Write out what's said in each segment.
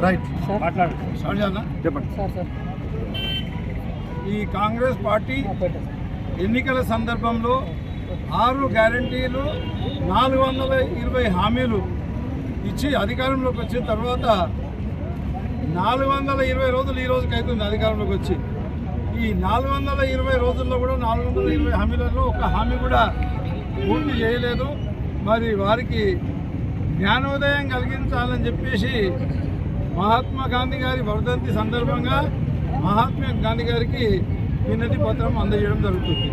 Right చెప్పండి. ఈ Congress party ఎన్నికల సందర్భంలో 6 గ్యారంటీలు 420 హామీలు ఇచ్చి అధికారంలోకి వచ్చిన తర్వాత 420 రోజులు ఈ రోజుకి అవుతుంది అధికారంలోకి వచ్చి. ఈ 420 రోజుల్లో కూడా 420 హామీలలో ఒక హామీ కూడా పూర్తి చేయలేదు. మరి వారికి జ్ఞానోదయం కలిగించాలని చెప్పేసి మహాత్మా గాంధీ గారి వర్ధంతి సందర్భంగా మహాత్మా గాంధీ గారికి వినతి పత్రం అందజేయడం జరుగుతుంది.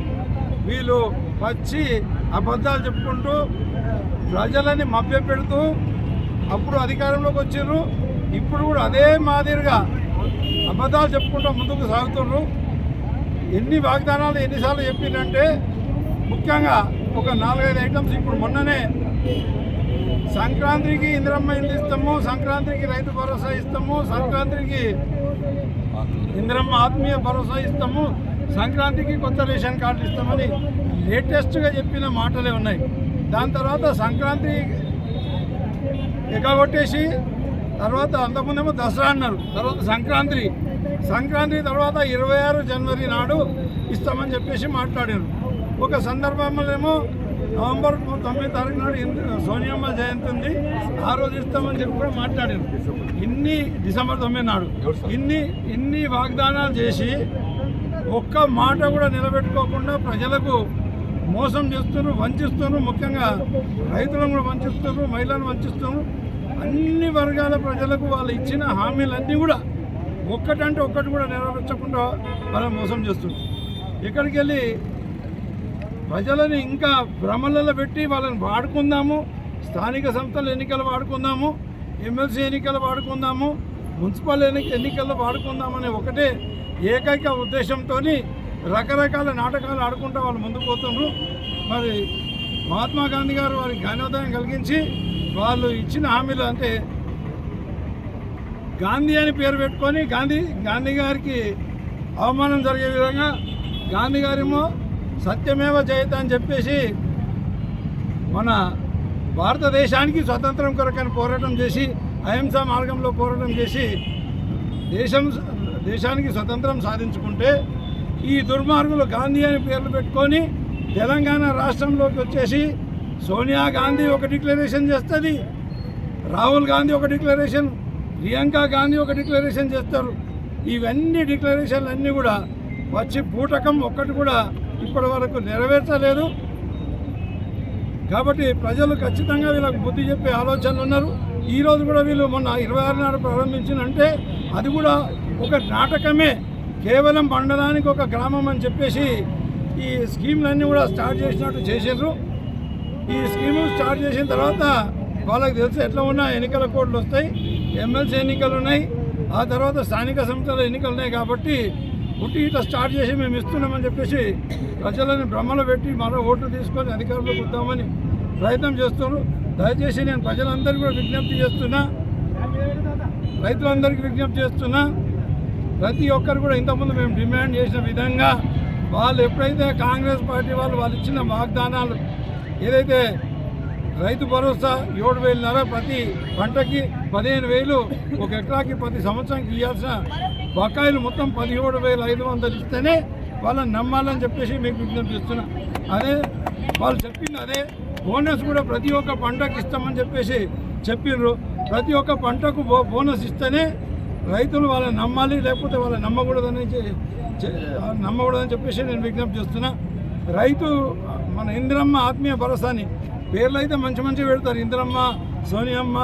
వీళ్ళు వచ్చి అబద్ధాలు చెప్పుకుంటూ ప్రజలని మభ్యపెడుతూ అప్పుడు అధికారంలోకి వచ్చారు. ఇప్పుడు కూడా అదే మాదిరిగా అబద్ధాలు చెప్పుకుంటూ ముందుకు సాగుతున్నారు. ఎన్ని వాగ్దానాలు ఎన్నిసార్లు చెప్పిందంటే ముఖ్యంగా ఒక 4-5 ఐటమ్స్. ఇప్పుడు మొన్ననే సంక్రాంతికి ఇందిరమ్మ ఇల్లు ఇస్తాము, సంక్రాంతికి రైతు భరోసా ఇస్తాము, సంక్రాంతికి ఇందిరమ్మ ఆత్మీయ భరోసా ఇస్తాము, సంక్రాంతికి కొత్త రేషన్ కార్డులు ఇస్తామని లేటెస్ట్గా చెప్పిన మాటలే ఉన్నాయి. దాని తర్వాత సంక్రాంతి ఎగగొట్టేసి తర్వాత అంతకుముందేమో దసరా అన్నారు, తర్వాత సంక్రాంతి తర్వాత 26 జనవరి నాడు ఇస్తామని చెప్పేసి మాట్లాడారు. ఒక సందర్భంలోనేమో నవంబర్ 9 తారీఖు నాడు సోనియమ్మ జయంతి ఉంది, ఆ రోజు ఇస్తామని చెప్పి కూడా మాట్లాడారు. డిసెంబర్ 9 నాడు ఇన్ని వాగ్దానాలు చేసి ఒక్క మాట కూడా నిలబెట్టుకోకుండా ప్రజలకు మోసం చేస్తున్నారు, వంచిస్తున్నారు. ముఖ్యంగా రైతులను కూడా వంచిస్తున్నారు, మహిళలను వంచిస్తున్నారు. అన్ని వర్గాల ప్రజలకు వాళ్ళు ఇచ్చిన హామీలన్నీ కూడా ఒక్కటంటే ఒక్కటి కూడా నెరవేర్చకుండా వాళ్ళని మోసం చేస్తున్నారు. ఇక్కడికి వెళ్ళి ప్రజలని ఇంకా భ్రమలలో పెట్టి వాళ్ళని వాడుకుందాము, స్థానిక సంస్థల ఎన్నికలు వాడుకుందాము, ఎమ్మెల్సీ ఎన్నికలు వాడుకుందాము, మున్సిపల్ ఎన్నికల్లో వాడుకుందామనే ఒకటే ఏకైక ఉద్దేశంతో రకరకాల నాటకాలు ఆడుకుంటూ వాళ్ళు ముందుకు పోతున్నారు. మరి మహాత్మా గాంధీ గారు వారికి జ్ఞానోదయం కలిగించి వాళ్ళు ఇచ్చిన హామీలు అంటే గాంధీ అని పేరు పెట్టుకొని గాంధీ గారికి అవమానం జరిగే విధంగా గాంధీ గారేమో సత్యమేవ జయత అని చెప్పేసి మన భారతదేశానికి స్వతంత్రం కొరకని పోరాటం చేసి అహింసా మార్గంలో పోరాటం చేసి దేశానికి స్వతంత్రం సాధించుకుంటే ఈ దుర్మార్గులు గాంధీ అని పేర్లు పెట్టుకొని తెలంగాణ రాష్ట్రంలోకి వచ్చేసి సోనియా గాంధీ ఒక డిక్లరేషన్ చేస్తుంది, రాహుల్ గాంధీ ఒక డిక్లరేషన్, ప్రియాంక గాంధీ ఒక డిక్లరేషన్ చేస్తారు. ఇవన్నీ డిక్లరేషన్లు అన్నీ కూడా వచ్చి బూటకం ఒక్కటి కూడా ఇప్పటి వరకు నెరవేర్చలేదు. కాబట్టి ప్రజలు ఖచ్చితంగా వీళ్ళకు బుద్ధి చెప్పే ఆలోచనలు ఉన్నారు. ఈరోజు కూడా వీళ్ళు మొన్న 26 నాడు ప్రారంభించినంటే అది కూడా ఒక నాటకమే. కేవలం మండలానికి ఒక గ్రామం అని చెప్పేసి ఈ స్కీమ్లన్నీ కూడా స్టార్ట్ చేసినట్టు చేసారు. ఈ స్కీము స్టార్ట్ చేసిన తర్వాత వాళ్ళకి తెలుసు ఎట్లా ఉన్నా ఎన్నికల కోడ్లు వస్తాయి, ఎమ్మెల్సీ ఎన్నికలు ఉన్నాయి, ఆ తర్వాత స్థానిక సంస్థల ఎన్నికలు ఉన్నాయి. కాబట్టి పుట్టి ఇట్లా స్టార్ట్ చేసి మేము ఇస్తున్నామని చెప్పేసి ప్రజలను భ్రమలో పెట్టి మరో ఓట్లు తీసుకొని అధికారంలోకి వద్దామని ప్రయత్నం చేస్తున్నారు. దయచేసి నేను ప్రజలందరికీ కూడా విజ్ఞప్తి చేస్తున్నా, రైతులందరికీ విజ్ఞప్తి చేస్తున్నా, ప్రతి ఒక్కరు కూడా ఇంతకుముందు మేము డిమాండ్ చేసిన విధంగా వాళ్ళు ఎప్పుడైతే కాంగ్రెస్ పార్టీ వాళ్ళు ఇచ్చిన వాగ్దానాలు ఏదైతే రైతు భరోసా 7,500 ప్రతి పంటకి 15,000 ఒక ఎకరాకి ప్రతి సంవత్సరానికి ఇవ్వాల్సిన బకాయిలు మొత్తం 17,500 ఇస్తేనే వాళ్ళని నమ్మాలని చెప్పేసి మీకు విజ్ఞప్తి చేస్తున్నా. అదే వాళ్ళు చెప్పింది అదే బోనస్ కూడా ప్రతి ఒక్క పంటకు ఇస్తామని చెప్పేసి చెప్పిర్రు. ప్రతి ఒక్క పంటకు బోనస్ ఇస్తేనే రైతులు వాళ్ళని నమ్మాలి, లేకపోతే వాళ్ళని నమ్మకూడదని చెప్పేసి నేను విజ్ఞప్తి చేస్తున్నా. రైతు మన ఇందిరమ్మ ఆత్మీయ భరోసాని పేర్లు అయితే మంచి పెడతారు, ఇందిరమ్మ, సోనియమ్మ,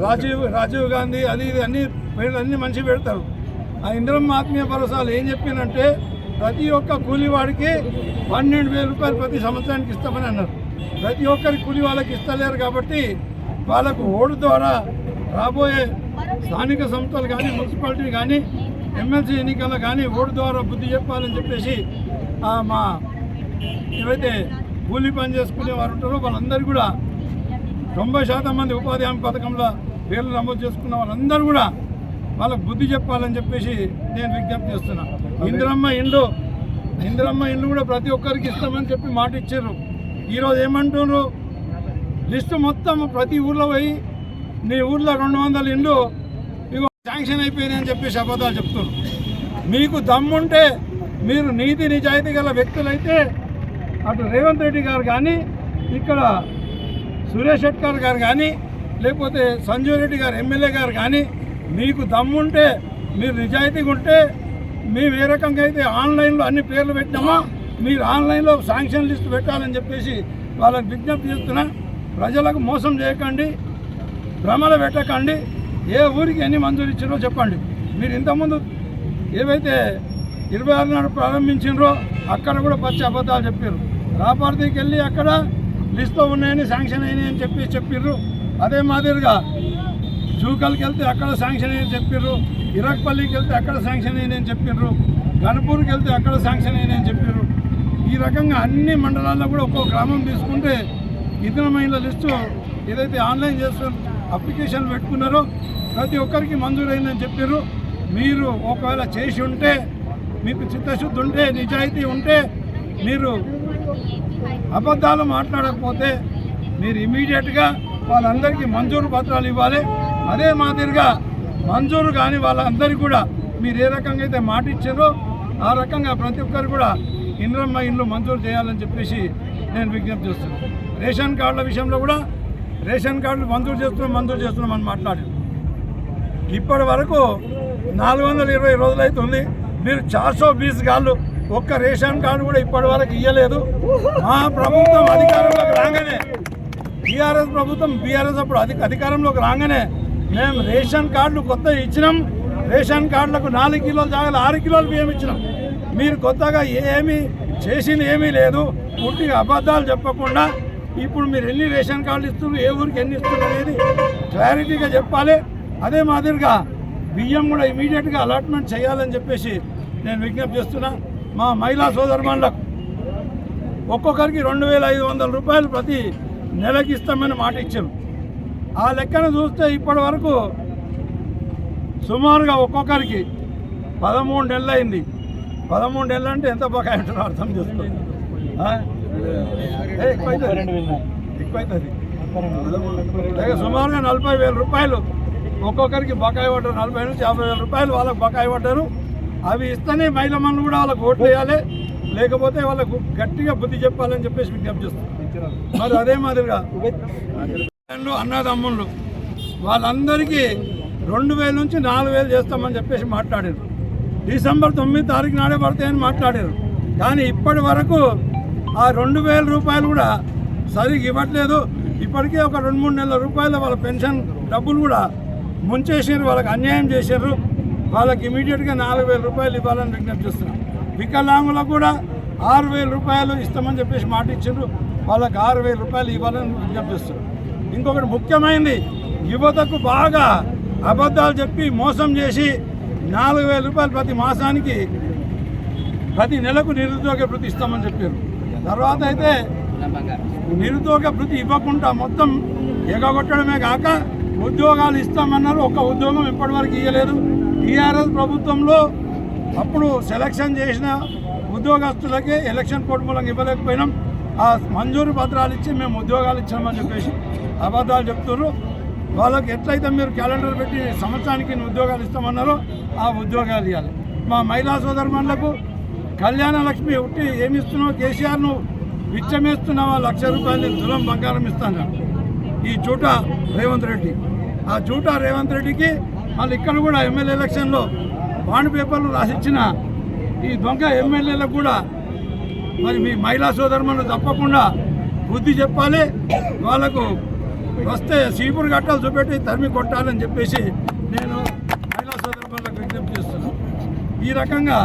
రాజీవ్ గాంధీ, అది ఇది అన్ని పేర్లు అన్నీ మంచి పెడతారు. ఆ ఇందిరమ్మ ఆత్మీయ భరోసాలు ఏం చెప్పినంటే ప్రతి ఒక్క కూలీవాడికి 12,000 రూపాయలు ప్రతి సంవత్సరానికి ఇస్తామని అన్నారు. ప్రతి ఒక్కరి కూలి వాళ్ళకి ఇస్తలేరు. కాబట్టి వాళ్ళకు ఓటు ద్వారా రాబోయే స్థానిక సంస్థలు కానీ, మున్సిపాలిటీ కానీ, ఎమ్మెల్సీ ఎన్నికల్లో కానీ ఓటు ద్వారా బుద్ధి చెప్పాలని చెప్పేసి మా ఏవైతే కూలీ పని చేసుకునే వారు ఉంటారో వాళ్ళందరూ కూడా 90% మంది ఉపాధి హామీ పథకంలో పేర్లు నమోదు చేసుకున్న వాళ్ళందరూ కూడా వాళ్ళకు బుద్ధి చెప్పాలని చెప్పేసి నేను విజ్ఞప్తి చేస్తున్నా. ఇందిరమ్మ ఇండ్లు కూడా ప్రతి ఒక్కరికి ఇస్తామని చెప్పి మాట ఇచ్చారు. ఈరోజు ఏమంటున్నారు, లిస్టు మొత్తం ప్రతి ఊర్లో పోయి నీ ఊర్లో 200 ఇండ్లు ఇగో శాంక్షన్ అయిపోయినాయని చెప్పేసి అబద్ధాలు చెప్తున్నారు. మీకు దమ్ముంటే మీరు నీతి నిజాయితీ గల వ్యక్తులైతే అటు రేవంత్ రెడ్డి గారు కానీ, ఇక్కడ సురేష్ షెట్కర్ గారు కానీ, లేకపోతే సంజీవ్ రెడ్డి గారు ఎమ్మెల్యే గారు కానీ, మీకు దమ్ముంటే మీరు నిజాయితీగా ఉంటే మేము ఏ రకంగా అయితే ఆన్లైన్లో అన్ని పేర్లు పెట్టినామో మీరు ఆన్లైన్లో శాంక్షన్ లిస్ట్ పెట్టాలని చెప్పేసి వాళ్ళకి విజ్ఞప్తి చేస్తున్నా. ప్రజలకు మోసం చేయకండి, భ్రమలు పెట్టకండి. ఏ ఊరికి ఎన్ని మంజూరు ఇచ్చారో చెప్పండి. మీరు ఇంతకుముందు ఏవైతే 26 నాడు ప్రారంభించినరో అక్కడ కూడా పచ్చి అబద్ధాలు చెప్పారు. రాపర్తికి వెళ్ళి అక్కడ లిస్టులో ఉన్నాయని శాంక్షన్ అయినాయని చెప్పారు. అదే మాదిరిగా జూకల్కి వెళ్తే అక్కడ శాంక్షన్ అయ్యని చెప్పారు. ఇరక్పల్లికి వెళ్తే అక్కడ శాంక్షన్ అయినాయని చెప్పారు. గణపూర్కి వెళ్తే అక్కడ శాంక్షన్ అయినాయని చెప్పారు. ఈ రకంగా అన్ని మండలాల్లో కూడా ఒక్కో గ్రామం తీసుకుంటే ఇతరమైన లిస్టు ఏదైతే ఆన్లైన్ చేస్తున్న అప్లికేషన్ పెట్టుకున్నారో ప్రతి ఒక్కరికి మంజూరైందని చెప్పారు. మీరు ఒకవేళ చేసి ఉంటే, మీకు చిత్తశుద్ధి ఉంటే, నిజాయితీ ఉంటే, మీరు అబద్ధాలు మాట్లాడకపోతే మీరు ఇమీడియట్గా వాళ్ళందరికీ మంజూరు పత్రాలు ఇవ్వాలి. అదే మాదిరిగా మంజూరు కానీ వాళ్ళందరికీ కూడా మీరు ఏ రకంగా అయితే మాట ఇచ్చారో ఆ రకంగా ప్రతి ఒక్కరు కూడా ఇందిరమ్మ ఇండ్లు మంజూరు చేయాలని చెప్పేసి నేను విజ్ఞప్తి చేస్తున్నాను. రేషన్ కార్డుల విషయంలో కూడా రేషన్ కార్డులు మంజూరు చేస్తున్నామని మాట్లాడారు. ఇప్పటి వరకు 420 రోజులు అవుతుంది. మీరు 420 గాళ్ళు ఒక్క రేషన్ కార్డు కూడా ఇప్పటి వరకు ఇవ్వలేదు. మా ప్రభుత్వం అధికారంలోకి రాగానే, టీఆర్ఎస్ ప్రభుత్వం బీఆర్ఎస్ అప్పుడు అధికారంలోకి రాగానే మేము రేషన్ కార్డులు కొత్త ఇచ్చినాం. రేషన్ కార్డులకు 4 కిలోల జాగాలు 6 కిలోలు బియ్యం ఇచ్చినాం. మీరు కొత్తగా ఏమీ చేసింది ఏమీ లేదు. పూర్తిగా అబద్ధాలు చెప్పకుండా ఇప్పుడు మీరు ఎన్ని రేషన్ కార్డులు ఇస్తున్నారు, ఏ ఊరికి ఎన్ని ఇస్తున్నారు అనేది క్లారిటీగా చెప్పాలి. అదే మాదిరిగా బియ్యం కూడా ఇమీడియట్గా అలాట్మెంట్ చేయాలని చెప్పేసి నేను విజ్ఞప్తి చేస్తున్నా. మా మహిళా సోదరుమణులకు ఒక్కొక్కరికి 2500 రూపాయలు ప్రతి నెలకి ఇస్తామని మాట ఇచ్చారు. ఆ లెక్కన చూస్తే ఇప్పటి వరకు సుమారుగా ఒక్కొక్కరికి 13 నెలలు అయింది. 13 నెలలు అంటే ఎంత బకాయి ఉంటుందో అర్థం చేసుకోండి. ఎక్కువైతుంది. సుమారుగా 40,000 రూపాయలు ఒక్కొక్కరికి బకాయి పడ్డారు. 40,000 నుంచి 50,000 రూపాయలు వాళ్ళకు బకాయి పడ్డారు. అవి ఇస్తేనే మహిళమణులు కూడా వాళ్ళకు ఓట్లు వేయాలి, లేకపోతే వాళ్ళకు గట్టిగా బుద్ధి చెప్పాలని చెప్పేసి విజ్ఞప్తి చేస్తారు. మరి అదే మాదిరిగా అన్నదమ్ముళ్ళు వాళ్ళందరికీ 2,000 నుంచి 4,000 చేస్తామని చెప్పేసి మాట్లాడారు. డిసెంబర్ 9 తారీఖు నాడే పడతాయని మాట్లాడారు. కానీ ఇప్పటి వరకు ఆ 2,000 రూపాయలు కూడా సరిగ్గా ఇవ్వట్లేదు. ఇప్పటికే ఒక 2-3 నెలల రూపాయల వాళ్ళ పెన్షన్ డబ్బులు కూడా ముంచేసారు, వాళ్ళకి అన్యాయం చేశారు. వాళ్ళకి ఇమీడియట్గా 4,000 రూపాయలు ఇవ్వాలని విజ్ఞప్తి చేస్తున్నారు. వికలాంగులకు కూడా 6,000 రూపాయలు ఇస్తామని చెప్పేసి మాట ఇచ్చారు. వాళ్ళకి 6,000 రూపాయలు ఇవ్వాలని విజ్ఞప్తి చేస్తున్నారు. ఇంకొకటి ముఖ్యమైనది, యువతకు బాగా అబద్ధాలు చెప్పి మోసం చేసి 4,000 రూపాయలు ప్రతి మాసానికి ప్రతి నెలకు నిరుద్యోగ భృతి ఇస్తామని చెప్పారు. తర్వాత అయితే నిరుద్యోగ భృతి ఇవ్వకుండా మొత్తం ఎగగొట్టడమే కాక ఉద్యోగాలు ఇస్తామన్నారు. ఒక్క ఉద్యోగం ఇప్పటివరకు ఇవ్వలేదు. టీఆర్ఎస్ ప్రభుత్వంలో అప్పుడు సెలక్షన్ చేసిన ఉద్యోగస్తులకే ఎలక్షన్ కోడ్ మూలంగా ఇవ్వలేకపోయినాం. ఆ మంజూరు పత్రాలు ఇచ్చి మేము ఉద్యోగాలు ఇచ్చామని చెప్పేసి అబద్ధాలు చెప్తున్నారు. వాళ్ళకి ఎట్లయితే మీరు క్యాలెండర్ పెట్టి సంవత్సరానికి ఉద్యోగాలు ఇస్తామన్నారో ఆ ఉద్యోగాలు ఇవ్వాలి. మా మహిళా సోదరుమణులకు కళ్యాణ లక్ష్మి ఉట్టి ఏమి ఇస్తున్నావు, కేసీఆర్ నువ్వు విచ్చమేస్తున్నావా, 1,00,000 రూపాయలు తులం బంగారం ఇస్తాను ఈ చూట రేవంత్ రెడ్డి. ఆ చూట రేవంత్ రెడ్డికి మళ్ళీ ఇక్కడ కూడా ఎమ్మెల్యే ఎలక్షన్లో బాండ్ పేపర్లు రాసిచ్చిన ఈ దొంగ ఎమ్మెల్యేలకు కూడా మరి మీ మహిళా సోదరుమణులు తప్పకుండా బుద్ధి చెప్పాలి. వాళ్ళకు వస్తే సీపురు గట్టాలు చూపెట్టి తరిమి కొట్టాలని చెప్పేసి నేను మహిళా సోదరుమణులకు విజ్ఞప్తి చేస్తున్నాను. ఈ రకంగా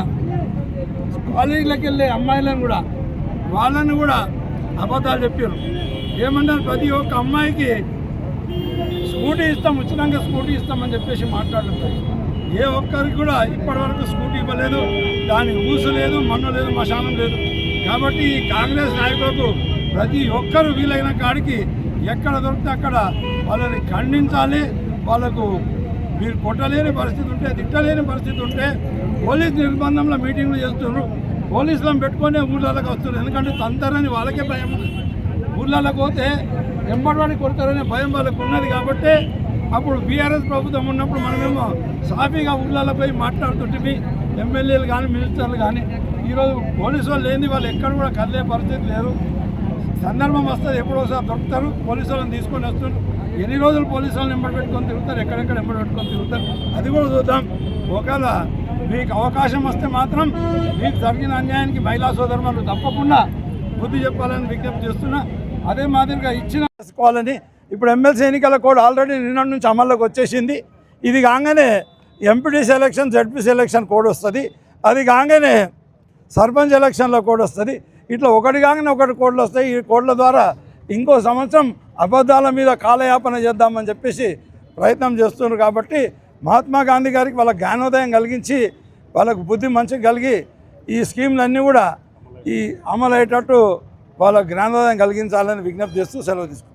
కాలేజీలకు వెళ్ళే అమ్మాయిలను కూడా వాళ్ళని కూడా అబద్ధాలు చెప్పారు. ఏమన్నారు, ప్రతి ఒక్క అమ్మాయికి స్కూటీ ఇస్తాం, ఉచితంగా స్కూటీ ఇస్తామని చెప్పేసి మాట్లాడుతారు. ఏ ఒక్కరికి కూడా ఇప్పటివరకు స్కూటీ ఇవ్వలేదు. దానికి ఊసు లేదు, మన్ను లేదు, మశానం లేదు. కాబట్టి ఈ కాంగ్రెస్ నాయకులకు ప్రతి ఒక్కరు వీలైన కాడికి ఎక్కడ దొరికితే అక్కడ వాళ్ళని ఖండించాలి, వాళ్ళకు మీరు కొట్టలేని పరిస్థితి ఉంటే, తిట్టలేని పరిస్థితి ఉంటే పోలీస్ నిర్బంధంలో మీటింగ్లు చేస్తున్నారు. పోలీసులను పెట్టుకొని ఊళ్ళలోకి వస్తున్నారు. ఎందుకంటే తంతారని వాళ్ళకే భయం. ఊళ్ళలోకి పోతే ఎంబడి కొడతారనే భయం వాళ్ళకు ఉన్నది. కాబట్టి అప్పుడు బీఆర్ఎస్ ప్రభుత్వం ఉన్నప్పుడు మనమేమో సాఫీగా ఊళ్ళలో పోయి మాట్లాడుతుంటే ఎమ్మెల్యేలు కానీ మినిస్టర్లు కానీ, ఈరోజు పోలీసు వాళ్ళు లేని వాళ్ళు ఎక్కడ కూడా కదిలే పరిస్థితి లేదు. సందర్భం వస్తుంది, ఎప్పుడోసారి దొరుకుతారు, పోలీసు వాళ్ళని తీసుకొని వస్తారు. ఎన్ని రోజులు పోలీసు వాళ్ళని ఎంబడి పెట్టుకొని తిరుగుతారు, ఎక్కడెక్కడ ఎంబడి పెట్టుకొని తిరుగుతారు, అది కూడా చూద్దాం. ఒకవేళ మీకు అవకాశం వస్తే మాత్రం మీకు జరిగిన అన్యాయానికి మహిళా సోదరులు తప్పకుండా బుద్ధి చెప్పాలని విజ్ఞప్తి చేస్తున్నా. అదే మాదిరిగా ఇచ్చిన చేసుకోవాలని. ఇప్పుడు ఎమ్మెల్సీ ఎన్నికల కోడ్ ఆల్రెడీ నిన్న నుంచి అమల్లోకి వచ్చేసింది. ఇది కాగానే MPTC election, ZPC election code వస్తుంది. అది కాగానే సర్పంచ్ ఎలక్షన్లో కోడ్ వస్తుంది. ఇట్లా ఒకటి కాగానే ఒకటి కోడ్లు వస్తాయి. ఈ కోడ్ల ద్వారా ఇంకో సంవత్సరం అబద్ధాల మీద కాలయాపన చేద్దామని చెప్పేసి ప్రయత్నం చేస్తున్నారు. కాబట్టి మహాత్మా గాంధీ గారికి వాళ్ళ జ్ఞానోదయం కలిగించి, వాళ్ళకు బుద్ధి మంచిగా కలిగి ఈ స్కీమ్లన్నీ కూడా ఈ అమలు అయ్యేటట్టు వాళ్ళ జ్ఞానోదయం కలిగించాలని విజ్ఞప్తి చేస్తూ సెలవు తీసుకుంటారు.